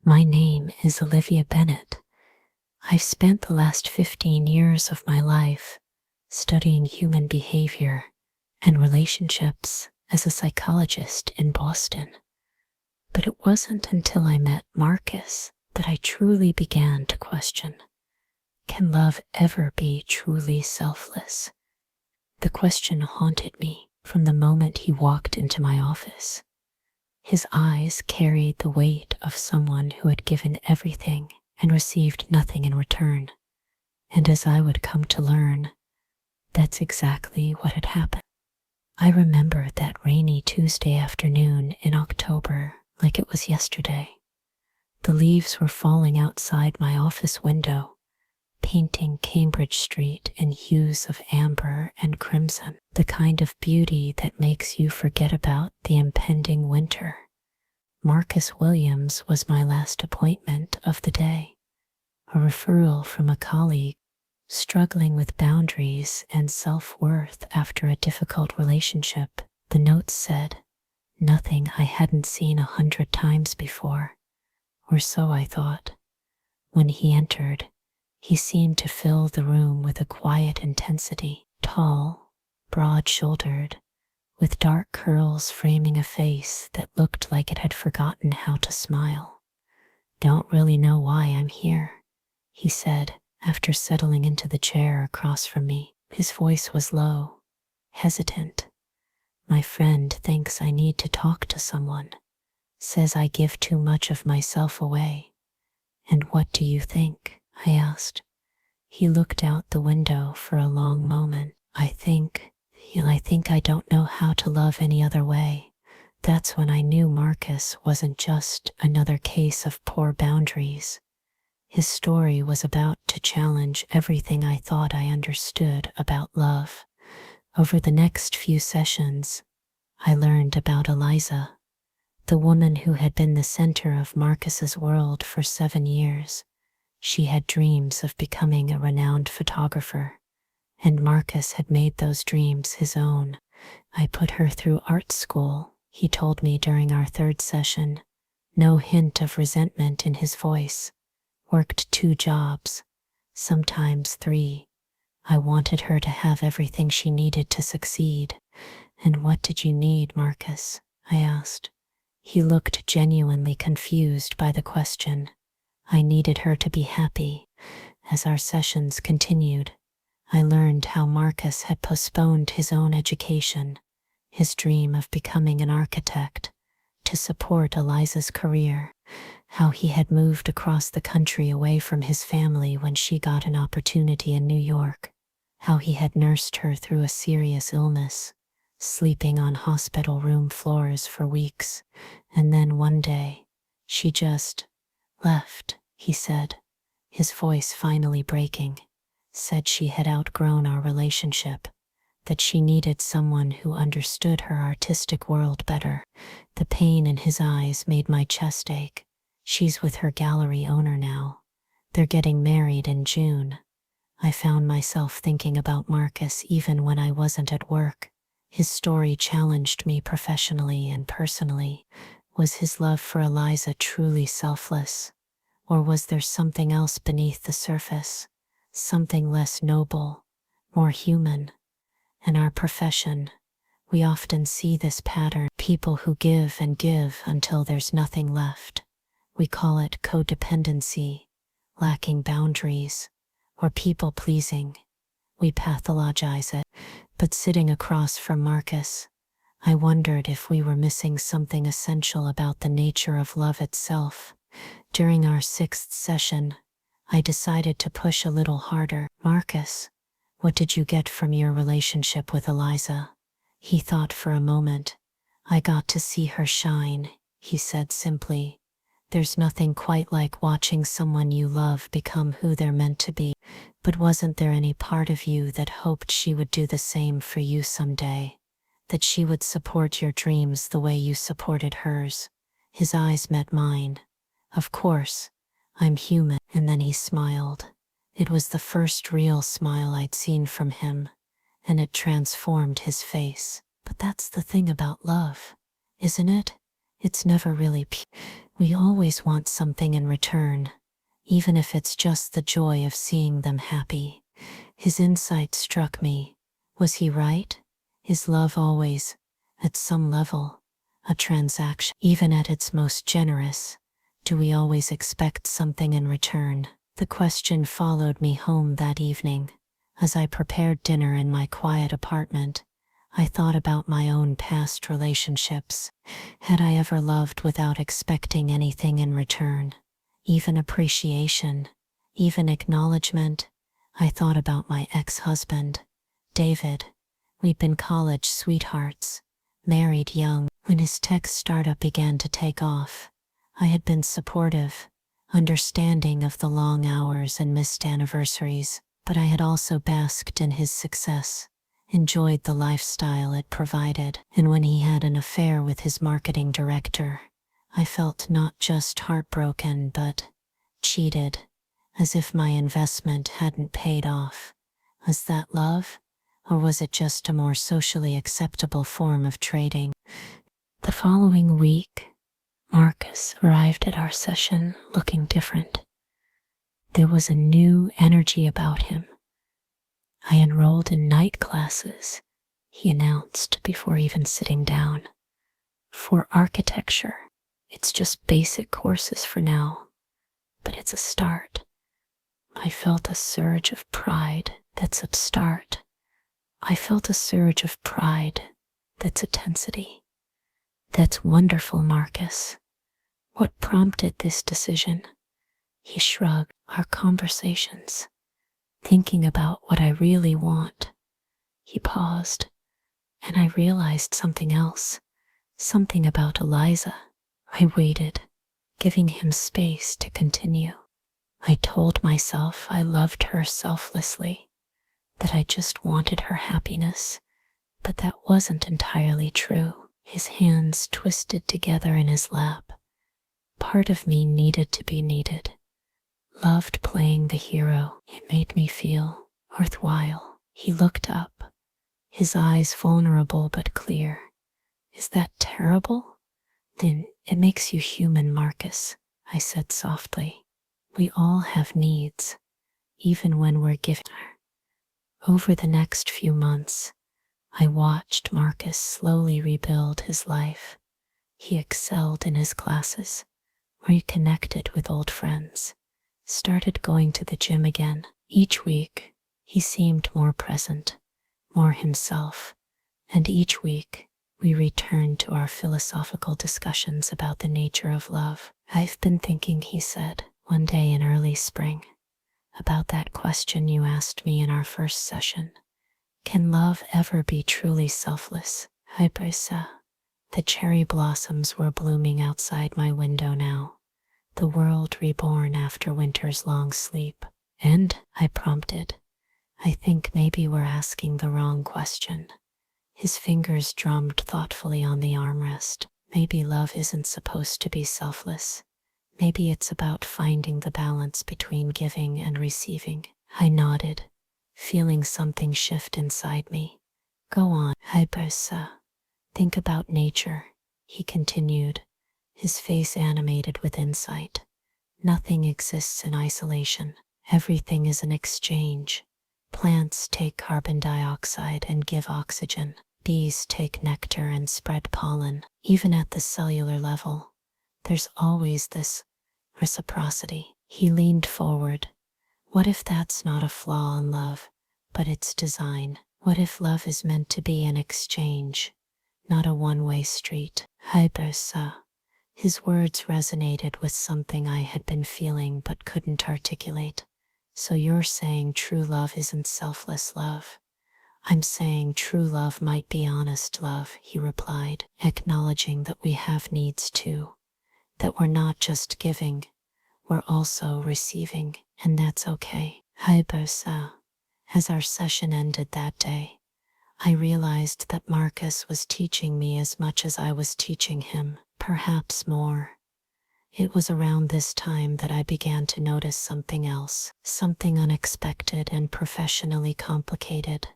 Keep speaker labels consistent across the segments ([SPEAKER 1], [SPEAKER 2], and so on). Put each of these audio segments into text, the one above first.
[SPEAKER 1] My name is Olivia Bennett. I've spent the last 15 years of my life studying human behavior and relationships as a psychologist in Boston. But it wasn't until I met Marcus that I truly began to question, can love ever be truly selfless? The question haunted me from the moment he walked into my office. His eyes carried the weight of someone who had given everything and received nothing in return. And as I would come to learn, that's exactly what had happened. I remember that rainy Tuesday afternoon in October like it was yesterday. The leaves were falling outside my office window, painting Cambridge Street in hues of amber and crimson, the kind of beauty that makes you forget about the impending winter. Marcus Williams was my last appointment of the day, a referral from a colleague struggling with boundaries and self-worth after a difficult relationship. The notes said, nothing I hadn't seen 100 times before, or so I thought. When he entered, he seemed to fill the room with a quiet intensity, tall, broad-shouldered, with dark curls framing a face that looked like it had forgotten how to smile. "Don't really know why I'm here," he said after settling into the chair across from me. His voice was low, hesitant. "My friend thinks I need to talk to someone, says I give too much of myself away." "And what do you think?" I asked. He looked out the window for a long moment. I think I don't know how to love any other way." That's when I knew Marcus wasn't just another case of poor boundaries. His story was about to challenge everything I thought I understood about love. Over the next few sessions, I learned about Eliza, the woman who had been the center of Marcus's world for 7 years. She had dreams of becoming a renowned photographer, and Marcus had made those dreams his own. "I put her through art school," he told me during our 3rd session, no hint of resentment in his voice. "Worked 2 jobs, sometimes 3. I wanted her to have everything she needed to succeed." "And what did you need, Marcus?" I asked. He looked genuinely confused by the question. "I needed her to be happy." As our sessions continued, I learned how Marcus had postponed his own education, his dream of becoming an architect, to support Eliza's career, how he had moved across the country away from his family when she got an opportunity in New York, how he had nursed her through a serious illness, sleeping on hospital room floors for weeks, and then one day, she just left, he said, his voice finally breaking. Said she had outgrown our relationship, that she needed someone who understood her artistic world better. The pain in his eyes made my chest ache. "She's with her gallery owner now. They're getting married in June." I found myself thinking about Marcus even when I wasn't at work. His story challenged me professionally and personally. Was his love for Eliza truly selfless? Or was there something else beneath the surface? Something less noble, more human? In our profession, we often see this pattern. People who give and give until there's nothing left. We call it codependency, lacking boundaries, or people-pleasing. We pathologize it. But sitting across from Marcus, I wondered if we were missing something essential about the nature of love itself. During our 6th session, I decided to push a little harder. "Marcus, what did you get from your relationship with Eliza?" He thought for a moment. "I got to see her shine," he said simply. "There's nothing quite like watching someone you love become who they're meant to be." "But wasn't there any part of you that hoped she would do the same for you someday? That she would support your dreams the way you supported hers?" His eyes met mine. "Of course, I'm human." And then he smiled. It was the first real smile I'd seen from him, and it transformed his face. "But that's the thing about love, isn't it? It's never really we always want something in return, even if it's just the joy of seeing them happy. His insight struck me. Was he right? Is love always, at some level, a transaction? Even at its most generous, do we always expect something in return? The question followed me home that evening. As I prepared dinner in my quiet apartment, I thought about my own past relationships. Had I ever loved without expecting anything in return? Even appreciation, even acknowledgement? I thought about my ex-husband, David. We'd been college sweethearts, married young. When his tech startup began to take off, I had been supportive, understanding of the long hours and missed anniversaries, but I had also basked in his success, enjoyed the lifestyle it provided. And when he had an affair with his marketing director, I felt not just heartbroken but cheated, as if my investment hadn't paid off. Was that love? Or was it just a more socially acceptable form of trading? The following week, Marcus arrived at our session looking different. There was a new energy about him. I enrolled in night classes, he announced before even sitting down. For architecture, it's just basic courses for now, but it's a start. I felt a surge of pride that's upstart. I felt a surge of pride that's intensity. That's wonderful, Marcus. What prompted this decision? He shrugged. Our conversations, thinking about what I really want. He paused, and I realized something else, something about Eliza. I waited, giving him space to continue. I told myself I loved her selflessly, that I just wanted her happiness, but that wasn't entirely true. His hands twisted together in his lap. Part of me needed to be needed. Loved playing the hero. It made me feel worthwhile. He looked up, his eyes vulnerable but clear. Is that terrible? Then it makes you human, Marcus, I said softly. We all have needs, even when we're given. Over the next few months, I watched Marcus slowly rebuild his life. He excelled in his classes, reconnected with old friends, started going to the gym again. Each week, he seemed more present, more himself, and each week, we returned to our philosophical discussions about the nature of love. I've been thinking, he said, one day in early spring, about that question you asked me in our first session. Can love ever be truly selfless? Hypersa. The cherry blossoms were blooming outside my window now, the world reborn after winter's long sleep. And, I prompted, I think maybe we're asking the wrong question. His fingers drummed thoughtfully on the armrest. Maybe love isn't supposed to be selfless. Maybe it's about finding the balance between giving and receiving. I nodded, feeling something shift inside me. Go on, Hypersa. Think about nature, he continued, his face animated with insight. Nothing exists in isolation. Everything is an exchange. Plants take carbon dioxide and give oxygen. Bees take nectar and spread pollen. Even at the cellular level, there's always this reciprocity. He leaned forward. What if that's not a flaw in love, but its design? What if love is meant to be an exchange, not a one-way street? Hypersa. His words resonated with something I had been feeling but couldn't articulate. So you're saying true love isn't selfless love? I'm saying true love might be honest love, he replied, acknowledging that we have needs too, that we're not just giving, we're also receiving, and that's okay. Hypersa. As our session ended that day, I realized that Marcus was teaching me as much as I was teaching him, perhaps more. It was around this time that I began to notice something else, something unexpected and professionally complicated.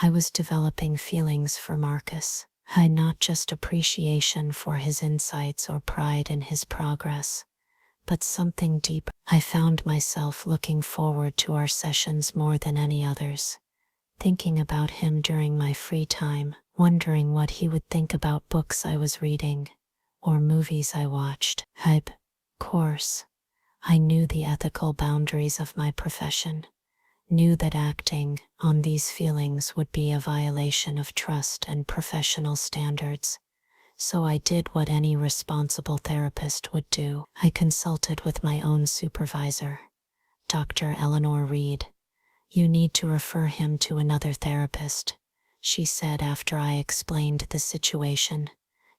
[SPEAKER 1] I was developing feelings for Marcus. had not just appreciation for his insights or pride in his progress, but something deeper. I found myself looking forward to our sessions more than any others, thinking about him during my free time, wondering what he would think about books I was reading or movies I watched. Of course, I knew the ethical boundaries of my profession, knew that acting on these feelings would be a violation of trust and professional standards. So I did what any responsible therapist would do. I consulted with my own supervisor, Dr. Eleanor Reed. "You need to refer him to another therapist," she said after I explained the situation,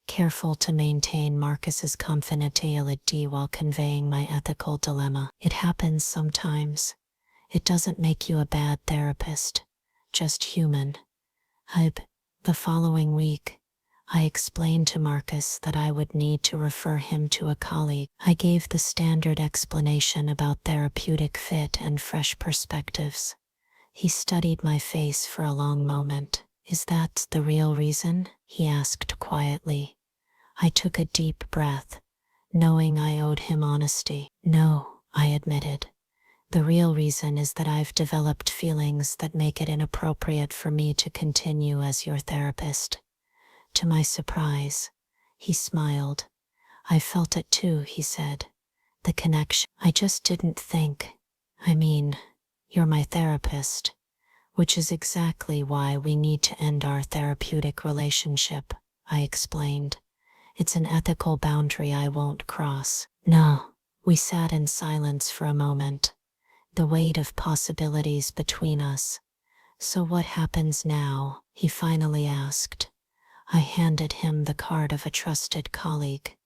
[SPEAKER 1] careful to maintain Marcus's confidentiality while conveying my ethical dilemma. "It happens sometimes. It doesn't make you a bad therapist, just human." The following week, I explained to Marcus that I would need to refer him to a colleague. I gave the standard explanation about therapeutic fit and fresh perspectives. He studied my face for a long moment. "Is that the real reason?" he asked quietly. I took a deep breath, knowing I owed him honesty. "No," I admitted. "The real reason is that I've developed feelings that make it inappropriate for me to continue as your therapist." To my surprise, he smiled. "I felt it too," he said. "The connection. I just didn't think. You're my therapist, which is exactly why we need to end our therapeutic relationship," I explained. "It's an ethical boundary I won't cross." "No." We sat in silence for a moment, the weight of possibilities between us. "So what happens now?" he finally asked. I handed him the card of a trusted colleague.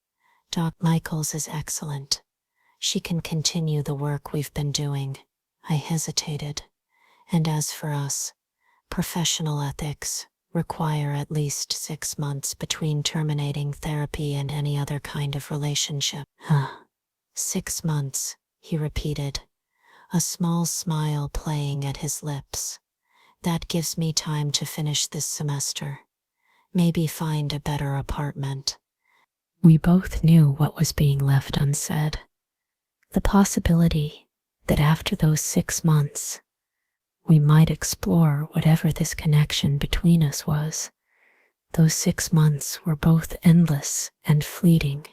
[SPEAKER 1] "Doc Michaels is excellent. She can continue the work we've been doing." I hesitated. "And as for us, professional ethics require at least 6 months between terminating therapy and any other kind of relationship." 6 months, he repeated, a small smile playing at his lips. "That gives me time to finish this semester. Maybe find a better apartment." We both knew what was being left unsaid. The possibility that after those 6 months, we might explore whatever this connection between us was. Those 6 months were both endless and fleeting.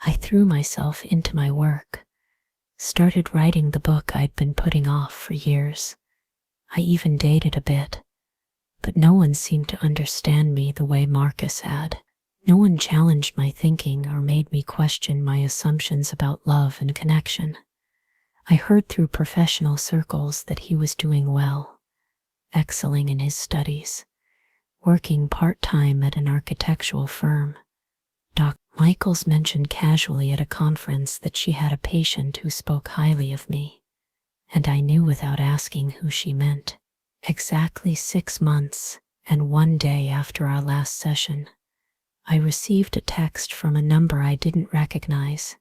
[SPEAKER 1] I threw myself into my work, started writing the book I'd been putting off for years. I even dated a bit. But no one seemed to understand me the way Marcus had. No one challenged my thinking or made me question my assumptions about love and connection. I heard through professional circles that he was doing well, excelling in his studies, working part-time at an architectural firm. Dr. Michaels mentioned casually at a conference that she had a patient who spoke highly of me, and I knew without asking who she meant. Exactly 6 months and 1 day after our last session, I received a text from a number I didn't recognize.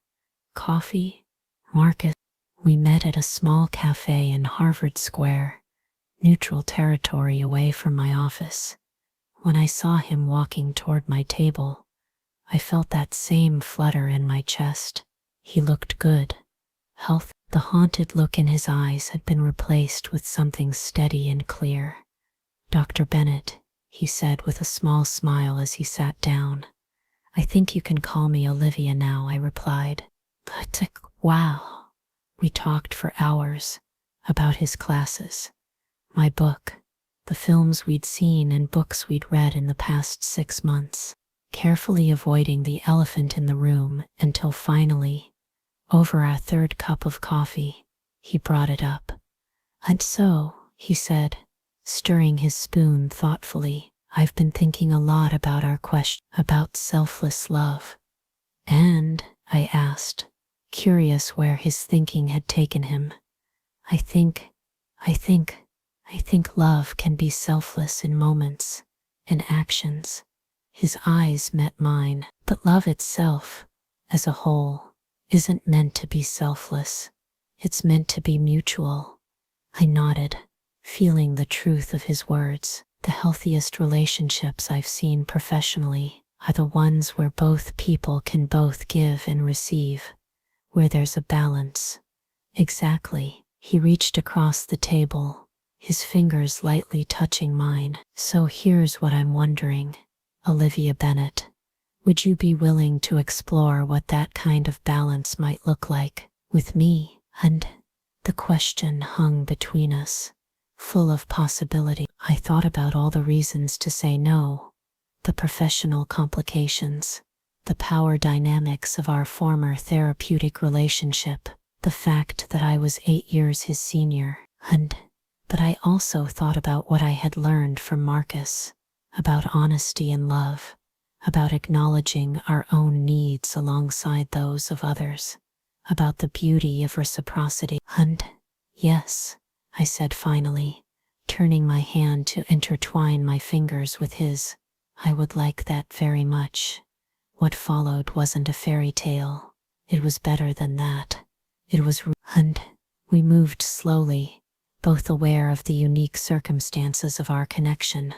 [SPEAKER 1] "Coffee? Marcus." We met at a small cafe in Harvard Square, neutral territory away from my office. When I saw him walking toward my table, I felt that same flutter in my chest. He looked good, healthy. The haunted look in his eyes had been replaced with something steady and clear. "Dr. Bennett," he said with a small smile as he sat down. "I think you can call me Olivia now," I replied. Wow. We talked for hours about his classes, my book, the films we'd seen and books we'd read in the past 6 months, carefully avoiding the elephant in the room until finally, over our 3rd cup of coffee, he brought it up. "And so," he said, stirring his spoon thoughtfully, "I've been thinking a lot about our question about selfless love." "And?" I asked, curious where his thinking had taken him. I think love can be selfless in moments, in actions." His eyes met mine. "But love itself, as a whole, isn't meant to be selfless. It's meant to be mutual." I nodded, feeling the truth of his words. The healthiest relationships I've seen professionally are the ones where both people can both give and receive, where there's a balance. Exactly. He reached across the table, his fingers lightly touching mine. So here's what I'm wondering, Olivia Bennett. Would you be willing to explore what that kind of balance might look like with me? And the question hung between us, full of possibility. I thought about all the reasons to say no, the professional complications, the power dynamics of our former therapeutic relationship, the fact that I was 8 years his senior, but I also thought about what I had learned from Marcus, about honesty and love, about acknowledging our own needs alongside those of others, about the beauty of reciprocity. And yes, I said finally, turning my hand to intertwine my fingers with his, I would like that very much. What followed wasn't a fairy tale. It was better than that. It was and we moved slowly, both aware of the unique circumstances of our connection.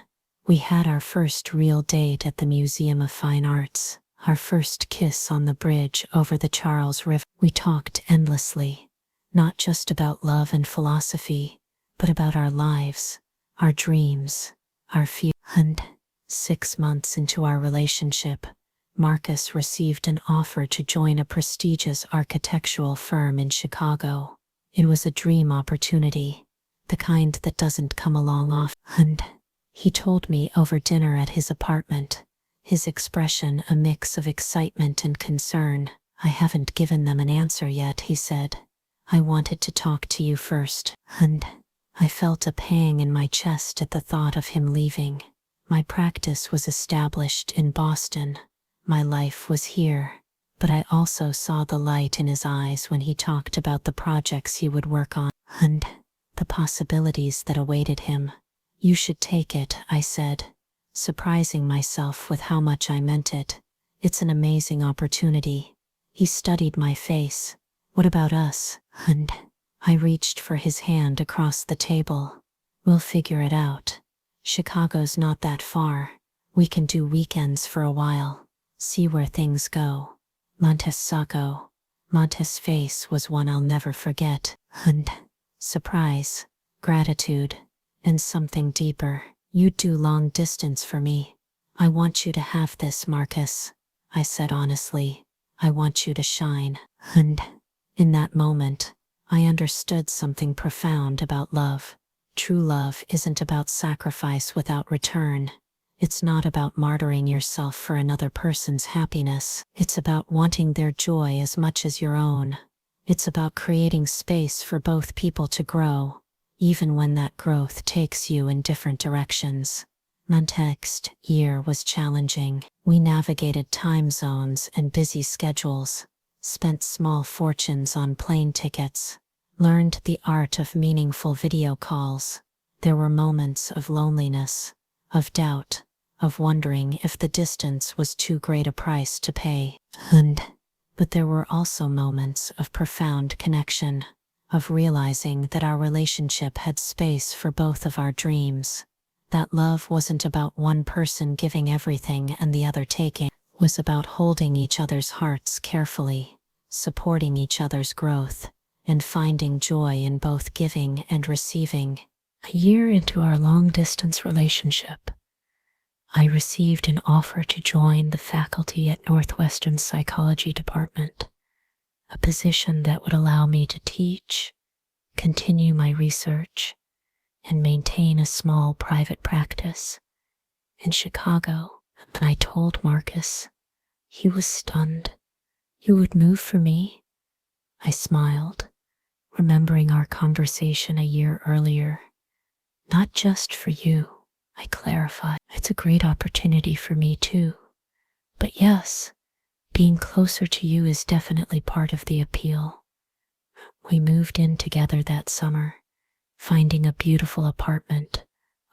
[SPEAKER 1] We had our first real date at the Museum of Fine Arts, our first kiss on the bridge over the Charles River. We talked endlessly, not just about love and philosophy, but about our lives, our dreams, our fears. And 6 months into our relationship, Marcus received an offer to join a prestigious architectural firm in Chicago. It was a dream opportunity, the kind that doesn't come along often. And he told me over dinner at his apartment, his expression a mix of excitement and concern. I haven't given them an answer yet, he said. I wanted to talk to you first. And I felt a pang in my chest at the thought of him leaving. My practice was established in Boston. My life was here, but I also saw the light in his eyes when he talked about the projects he would work on, and the possibilities that awaited him. You should take it, I said, surprising myself with how much I meant it. It's an amazing opportunity. He studied my face. What about us? And I reached for his hand across the table. We'll figure it out. Chicago's not that far. We can do weekends for a while. See where things go. Montes' face was one I'll never forget. And surprise, gratitude, and something deeper. You'd do long distance for me. I want you to have this, Marcus, I said honestly. I want you to shine. And in that moment, I understood something profound about love. True love isn't about sacrifice without return. It's not about martyring yourself for another person's happiness. It's about wanting their joy as much as your own. It's about creating space for both people to grow, even when that growth takes you in different directions. My next year was challenging. We navigated time zones and busy schedules, spent small fortunes on plane tickets, learned the art of meaningful video calls. There were moments of loneliness, of doubt, of wondering if the distance was too great a price to pay. But there were also moments of profound connection, of realizing that our relationship had space for both of our dreams. That love wasn't about one person giving everything and the other taking. It was about holding each other's hearts carefully, supporting each other's growth, and finding joy in both giving and receiving. A year into our long-distance relationship, I received an offer to join the faculty at Northwestern's psychology department, a position that would allow me to teach, continue my research, and maintain a small private practice in Chicago. And I told Marcus. He was stunned. You would move for me? I smiled, remembering our conversation a year earlier. Not just for you, I clarified. It's a great opportunity for me too. But yes, being closer to you is definitely part of the appeal. We moved in together that summer, finding a beautiful apartment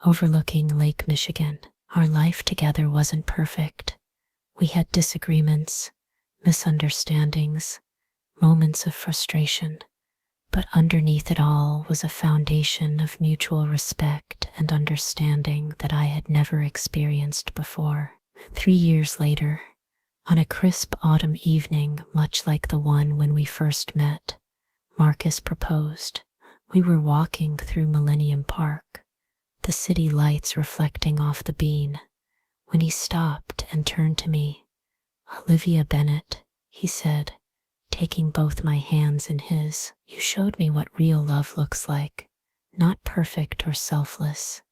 [SPEAKER 1] overlooking Lake Michigan. Our life together wasn't perfect. We had disagreements, misunderstandings, moments of frustration, But underneath it all was a foundation of mutual respect and understanding that I had never experienced before. 3 years later, on a crisp autumn evening, much like the one when we first met, Marcus proposed. We were walking through Millennium Park, the city lights reflecting off the bean, when he stopped and turned to me. "Olivia Bennett," he said, taking both my hands in his, "you showed me what real love looks like. Not perfect or selfless,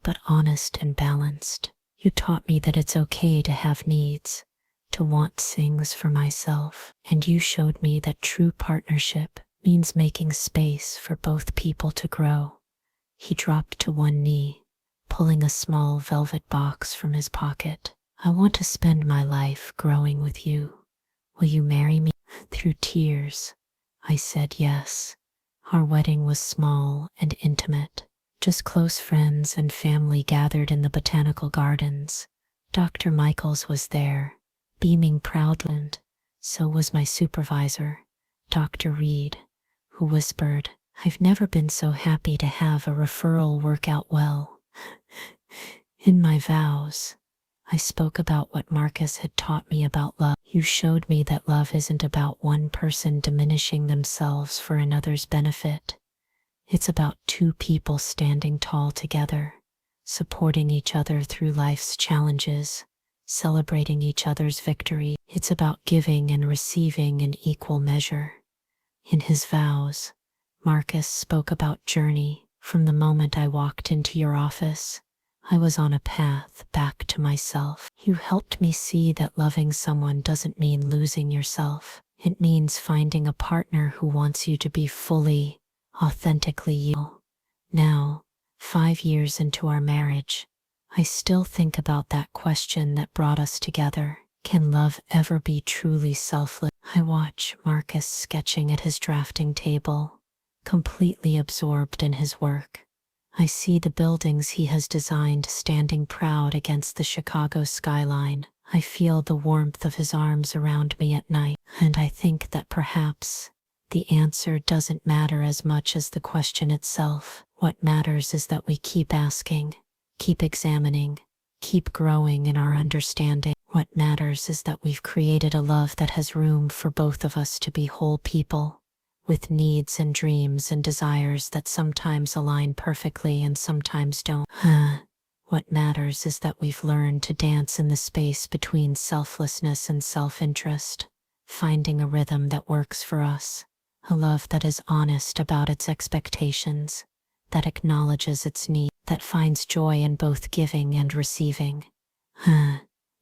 [SPEAKER 1] but honest and balanced. You taught me that it's okay to have needs, to want things for myself. And you showed me that true partnership means making space for both people to grow." He dropped to one knee, pulling a small velvet box from his pocket. "I want to spend my life growing with you. Will you marry me?" Through tears, I said yes. Our wedding was small and intimate. Just close friends and family gathered in the botanical gardens. Dr. Michaels was there, beaming proudly, and so was my supervisor, Dr. Reed, who whispered, "I've never been so happy to have a referral work out well." In my vows, I spoke about what Marcus had taught me about love. "You showed me that love isn't about one person diminishing themselves for another's benefit. It's about two people standing tall together, supporting each other through life's challenges, celebrating each other's victory. It's about giving and receiving in equal measure." In his vows, Marcus spoke about journey. "From the moment I walked into your office, I was on a path back to myself. You helped me see that loving someone doesn't mean losing yourself. It means finding a partner who wants you to be fully, authentically you." Now, 5 years into our marriage, I still think about that question that brought us together. Can love ever be truly selfless? I watch Marcus sketching at his drafting table, completely absorbed in his work. I see the buildings he has designed standing proud against the Chicago skyline. I feel the warmth of his arms around me at night, and I think that perhaps the answer doesn't matter as much as the question itself. What matters is that we keep asking, keep examining, keep growing in our understanding. What matters is that we've created a love that has room for both of us to be whole people, with needs and dreams and desires that sometimes align perfectly and sometimes don't. What matters is that we've learned to dance in the space between selflessness and self-interest, finding a rhythm that works for us, a love that is honest about its expectations, that acknowledges its need, that finds joy in both giving and receiving.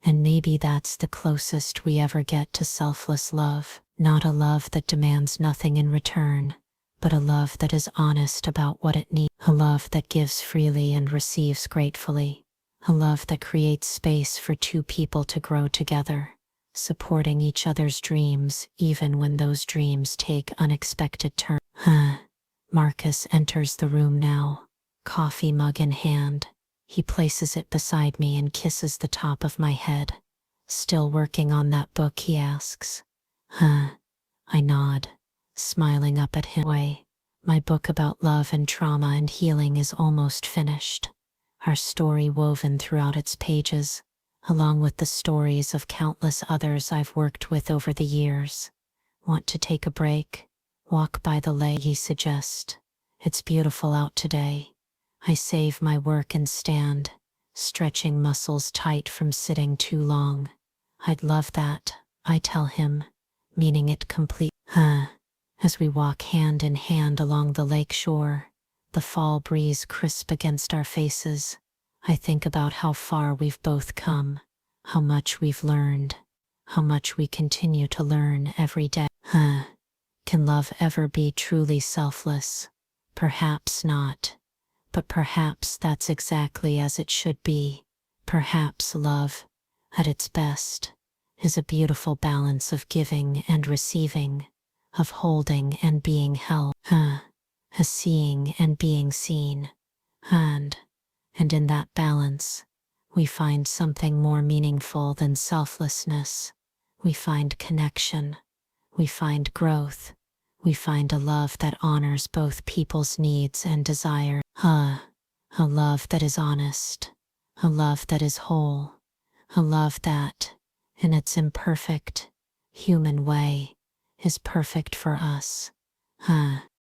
[SPEAKER 1] And maybe that's the closest we ever get to selfless love. Not a love that demands nothing in return, but a love that is honest about what it needs. A love that gives freely and receives gratefully. A love that creates space for two people to grow together, supporting each other's dreams even when those dreams take unexpected turns. Marcus enters the room now, coffee mug in hand. He places it beside me and kisses the top of my head. "Still working on that book?" he asks. I nod, smiling up at him. My book about love and trauma and healing is almost finished. Our story woven throughout its pages, along with the stories of countless others I've worked with over the years. "Want to take a break? Walk by the lake," he suggests. "It's beautiful out today." I save my work and stand, stretching muscles tight from sitting too long. "I'd love that," I tell him, meaning it complete. As we walk hand in hand along the lake shore, the fall breeze crisp against our faces, I think about how far we've both come, how much we've learned, how much we continue to learn every day. Can love ever be truly selfless? Perhaps not. But perhaps that's exactly as it should be. Perhaps love, at its best, is a beautiful balance of giving and receiving, of holding and being held, as seeing and being seen. And in that balance, we find something more meaningful than selflessness. We find connection. We find growth. we find a love that honors both people's needs and desires. A love that is honest, a love that is whole, a love that, in its imperfect, human way, is perfect for us.